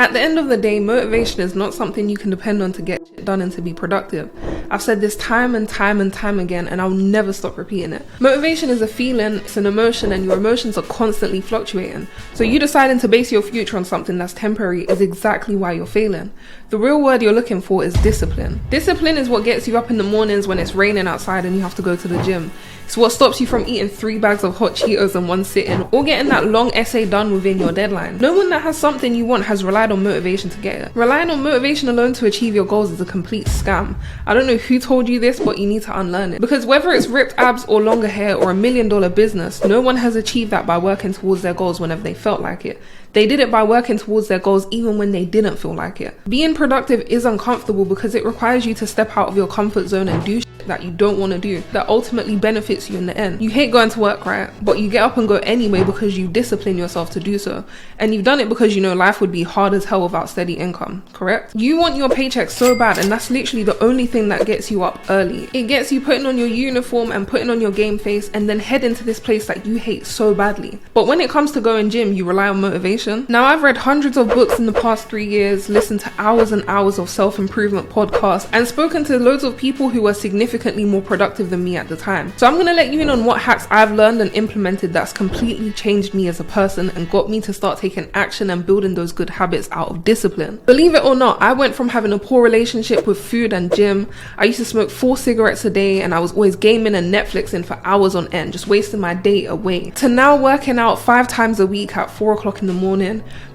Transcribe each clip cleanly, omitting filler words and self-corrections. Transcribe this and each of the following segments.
At the end of the day, motivation is not something you can depend on to get shit done and to be productive. I've said this time and time and time again, and I'll never stop repeating it. Motivation is a feeling, it's an emotion, and your emotions are constantly fluctuating. So you deciding to base your future on something that's temporary is exactly why you're failing. The real word you're looking for is discipline. Discipline is what gets you up in the mornings when it's raining outside and you have to go to the gym. It's what stops you from eating 3 bags of hot Cheetos in one sitting, or getting that long essay done within your deadline. No one that has something you want has relied on motivation to get it. Relying on motivation alone to achieve your goals is a complete scam. I don't know who told you this, but you need to unlearn it. Because whether it's ripped abs or longer hair or $1 million business, no one has achieved that by working towards their goals whenever they felt like it. They did it by working towards their goals even when they didn't feel like it. Being productive is uncomfortable because it requires you to step out of your comfort zone and do shit that you don't want to do, that ultimately benefits you in the end. You hate going to work, right? But you get up and go anyway because you discipline yourself to do so. And you've done it because you know life would be hard as hell without steady income, correct? You want your paycheck so bad, and that's literally the only thing that gets you up early. It gets you putting on your uniform and putting on your game face and then heading to this place that you hate so badly. But when it comes to going gym, you rely on motivation. Now, I've read hundreds of books in the past 3 years, listened to hours and hours of self-improvement podcasts, and spoken to loads of people who were significantly more productive than me at the time. So I'm gonna let you in on what hacks I've learned and implemented that's completely changed me as a person and got me to start taking action and building those good habits out of discipline. Believe it or not, I went from having a poor relationship with food and gym. I used to smoke 4 cigarettes a day, and I was always gaming and Netflixing for hours on end, just wasting my day away, to now working out 5 times a week at 4 o'clock in the morning,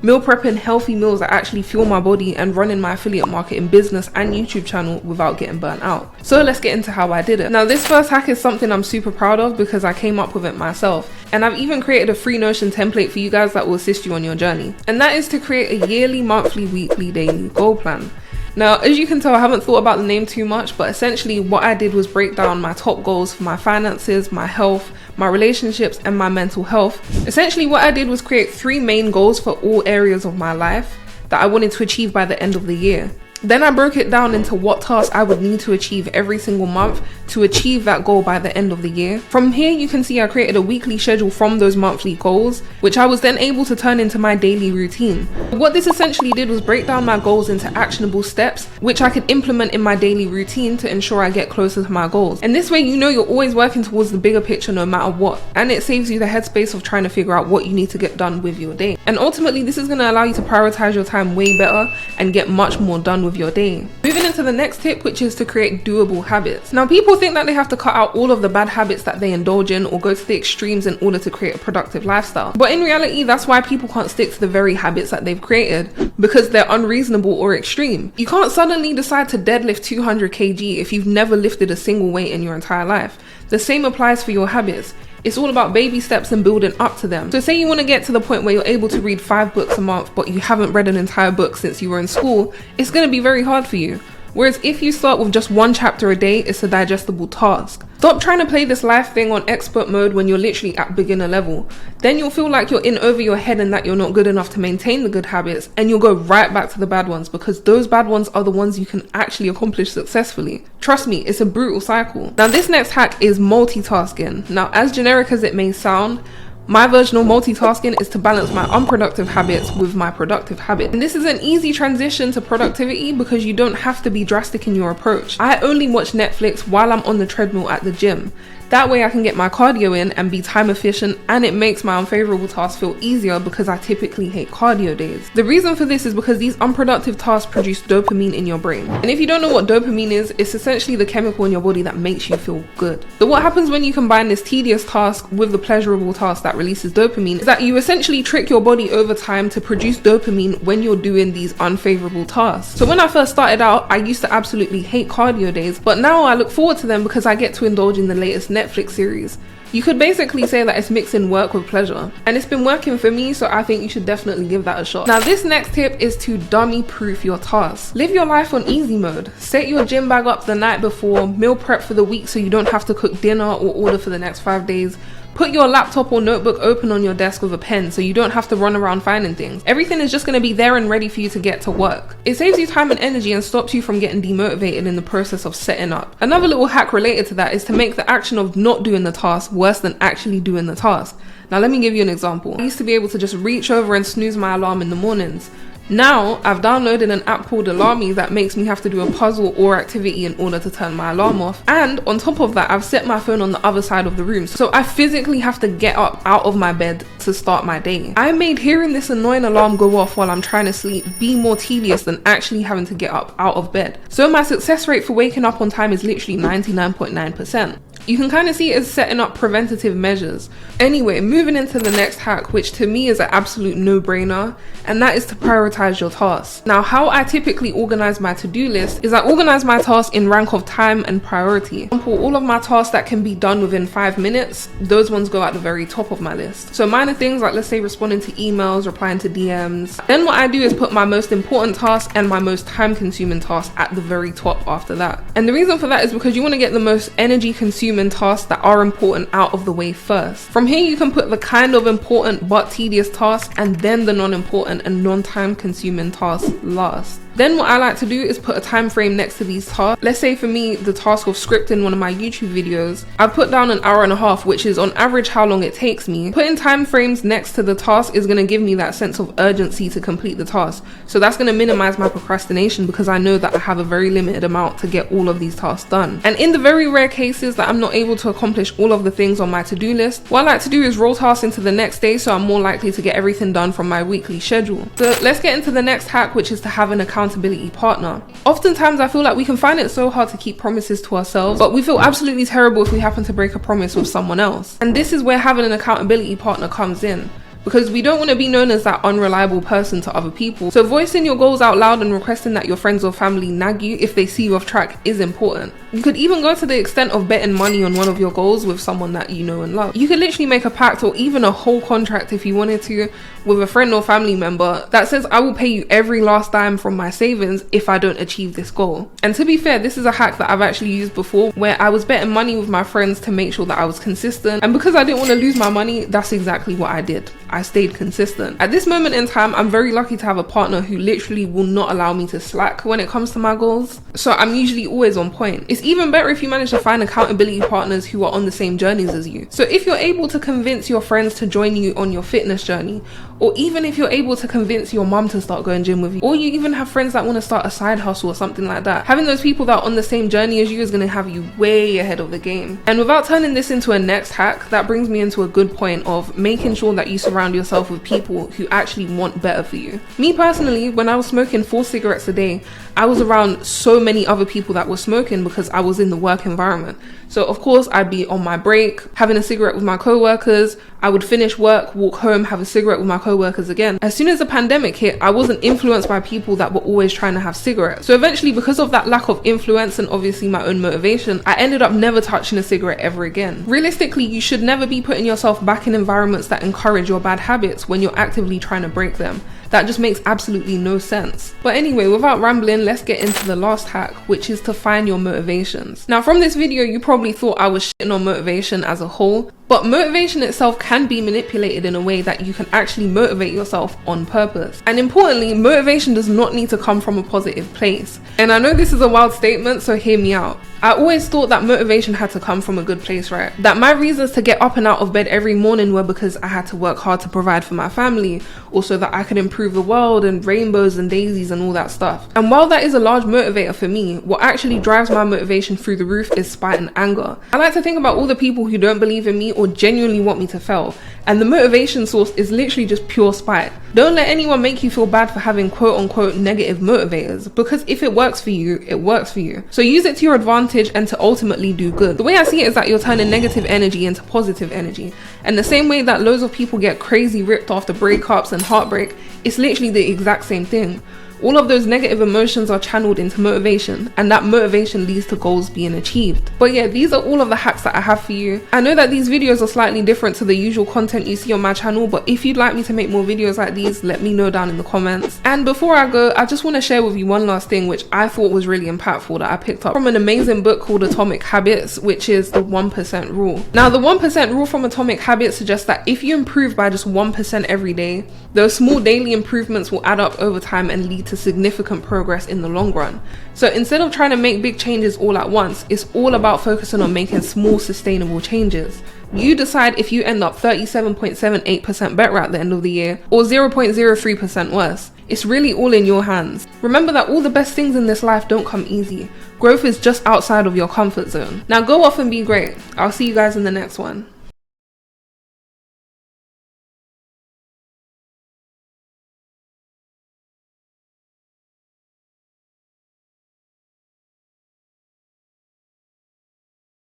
meal prepping healthy meals that actually fuel my body, and running my affiliate marketing business and YouTube channel without getting burnt out. So let's get into how I did it. Now, this first hack is something I'm super proud of because I came up with it myself, and I've even created a free Notion template for you guys that will assist you on your journey. And that is to create a yearly, monthly, weekly, daily goal plan. Now, as you can tell, I haven't thought about the name too much, but essentially what I did was break down my top goals for my finances, my health, my relationships, and my mental health. Essentially what I did was create 3 main goals for all areas of my life that I wanted to achieve by the end of the year. Then I broke it down into what tasks I would need to achieve every single month to achieve that goal by the end of the year. From here, you can see I created a weekly schedule from those monthly goals, which I was then able to turn into my daily routine. What this essentially did was break down my goals into actionable steps, which I could implement in my daily routine to ensure I get closer to my goals. And this way, you know you're always working towards the bigger picture no matter what. And it saves you the headspace of trying to figure out what you need to get done with your day. And ultimately, this is going to allow you to prioritize your time way better and get much more done with your day. Moving into the next tip, which is to create doable habits. Now, people think that they have to cut out all of the bad habits that they indulge in or go to the extremes in order to create a productive lifestyle. But in reality, that's why people can't stick to the very habits that they've created, because they're unreasonable or extreme. You can't suddenly decide to deadlift 200 kg if you've never lifted a single weight in your entire life. The same applies for your habits. It's all about baby steps and building up to them. So say you want to get to the point where you're able to read 5 books a month, but you haven't read an entire book since you were in school, it's going to be very hard for you. Whereas if you start with just 1 chapter a day, it's a digestible task. Stop trying to play this life thing on expert mode when you're literally at beginner level. Then you'll feel like you're in over your head and that you're not good enough to maintain the good habits, and you'll go right back to the bad ones, because those bad ones are the ones you can actually accomplish successfully. Trust me, it's a brutal cycle. Now, this next hack is multitasking. Now, as generic as it may sound, my version of multitasking is to balance my unproductive habits with my productive habits. And this is an easy transition to productivity because you don't have to be drastic in your approach. I only watch Netflix while I'm on the treadmill at the gym. That way I can get my cardio in and be time efficient, and it makes my unfavorable tasks feel easier because I typically hate cardio days. The reason for this is because these unproductive tasks produce dopamine in your brain. And if you don't know what dopamine is, it's essentially the chemical in your body that makes you feel good. So what happens when you combine this tedious task with the pleasurable task that releases dopamine is that you essentially trick your body over time to produce dopamine when you're doing these unfavorable tasks. So when I first started out, I used to absolutely hate cardio days, but now I look forward to them because I get to indulge in the latest Netflix series. You could basically say that it's mixing work with pleasure, and it's been working for me, so I think you should definitely give that a shot. Now, this next tip is to dummy proof your tasks. Live your life on easy mode. Set your gym bag up the night before, meal prep for the week so you don't have to cook dinner or order for the next 5 days. Put your laptop or notebook open on your desk with a pen so you don't have to run around finding things. Everything is just going to be there and ready for you to get to work. It saves you time and energy and stops you from getting demotivated in the process of setting up. Another little hack related to that is to make the action of not doing the task worse than actually doing the task. Now let me give you an example. I used to be able to just reach over and snooze my alarm in the mornings. Now, I've downloaded an app called Alarmy that makes me have to do a puzzle or activity in order to turn my alarm off. And on top of that, I've set my phone on the other side of the room. So I physically have to get up out of my bed to start my day. I made hearing this annoying alarm go off while I'm trying to sleep be more tedious than actually having to get up out of bed. So my success rate for waking up on time is literally 99.9%. You can kind of see it as setting up preventative measures. Anyway, moving into the next hack, which to me is an absolute no-brainer, and that is to prioritize your tasks. Now, how I typically organize my to-do list is I organize my tasks in rank of time and priority. For example, all of my tasks that can be done within 5 minutes, those ones go at the very top of my list. So mine are things like, let's say, responding to emails, replying to DMs. Then what I do is put my most important tasks and my most time-consuming tasks at the very top after that. And the reason for that is because you want to get the most energy-consuming tasks that are important out of the way first. From here, you can put the kind of important but tedious tasks and then the non-important and non-time consuming tasks last. Then what I like to do is put a time frame next to these tasks. Let's say for me, the task of scripting one of my YouTube videos, I put down an hour and a half, which is on average how long it takes me. Putting time frames next to the task is going to give me that sense of urgency to complete the task. So that's going to minimize my procrastination because I know that I have a very limited amount to get all of these tasks done. And in the very rare cases that I'm not able to accomplish all of the things on my to-do list, what I like to do is roll tasks into the next day so I'm more likely to get everything done from my weekly schedule. So let's get into the next hack, which is to have an accountability partner. Oftentimes I feel like we can find it so hard to keep promises to ourselves, but we feel absolutely terrible if we happen to break a promise with someone else. And this is where having an accountability partner comes in, because we don't want to be known as that unreliable person to other people. So voicing your goals out loud and requesting that your friends or family nag you if they see you off track is important. You could even go to the extent of betting money on one of your goals with someone that you know and love. You could literally make a pact or even a whole contract if you wanted to with a friend or family member that says, I will pay you every last dime from my savings if I don't achieve this goal. And to be fair, this is a hack that I've actually used before, where I was betting money with my friends to make sure that I was consistent. And because I didn't want to lose my money, that's exactly what I did. I stayed consistent. At this moment in time, I'm very lucky to have a partner who literally will not allow me to slack when it comes to my goals. So I'm usually always on point. It's even better if you manage to find accountability partners who are on the same journeys as you. So if you're able to convince your friends to join you on your fitness journey, or even if you're able to convince your mom to start going gym with you, or you even have friends that want to start a side hustle or something like that, having those people that are on the same journey as you is going to have you way ahead of the game. And without turning this into a next hack, that brings me into a good point of making sure that you surround yourself with people who actually want better for you. Me personally, when I was smoking 4 cigarettes a day, I was around so many other people that were smoking because I was in the work environment. So of course I'd be on my break, having a cigarette with my co-workers. I would finish work, walk home, have a cigarette with my co-workers again. As soon as the pandemic hit, I wasn't influenced by people that were always trying to have cigarettes. So eventually, because of that lack of influence and obviously my own motivation, I ended up never touching a cigarette ever again. Realistically, you should never be putting yourself back in environments that encourage your bad habits when you're actively trying to break them. That just makes absolutely no sense. But anyway, without rambling, let's get into the last hack, which is to find your motivations. Now from this video, you probably thought I was shitting on motivation as a whole, but motivation itself can be manipulated in a way that you can actually motivate yourself on purpose. And importantly, motivation does not need to come from a positive place. And I know this is a wild statement, so hear me out. I always thought that motivation had to come from a good place, right? That my reasons to get up and out of bed every morning were because I had to work hard to provide for my family, or so that I could improve the world and rainbows and daisies and all that stuff. And while that is a large motivator for me, what actually drives my motivation through the roof is spite and anger. I like to think about all the people who don't believe in me or genuinely want me to fail, and the motivation source is literally just pure spite. Don't let anyone make you feel bad for having quote unquote negative motivators, because if it works for you, it works for you. So use it to your advantage and to ultimately do good. The way I see it is that you're turning negative energy into positive energy, and the same way that loads of people get crazy ripped after breakups and heartbreak, it's literally the exact same thing. All of those negative emotions are channeled into motivation, and that motivation leads to goals being achieved. But yeah, these are all of the hacks that I have for you. I know that these videos are slightly different to the usual content you see on my channel, but if you'd like me to make more videos like these, let me know down in the comments. And before I go, I just want to share with you one last thing which I thought was really impactful that I picked up from an amazing book called Atomic Habits, which is the 1% rule. Now, the 1% rule from Atomic Habits suggests that if you improve by just 1% every day, those small daily improvements will add up over time and lead lead to significant progress in the long run. So instead of trying to make big changes all at once, it's all about focusing on making small sustainable changes. You decide if you end up 37.78% better at the end of the year or 0.03% worse. It's really all in your hands. Remember that all the best things in this life don't come easy. Growth is just outside of your comfort zone. Now go off and be great. I'll see you guys in the next one.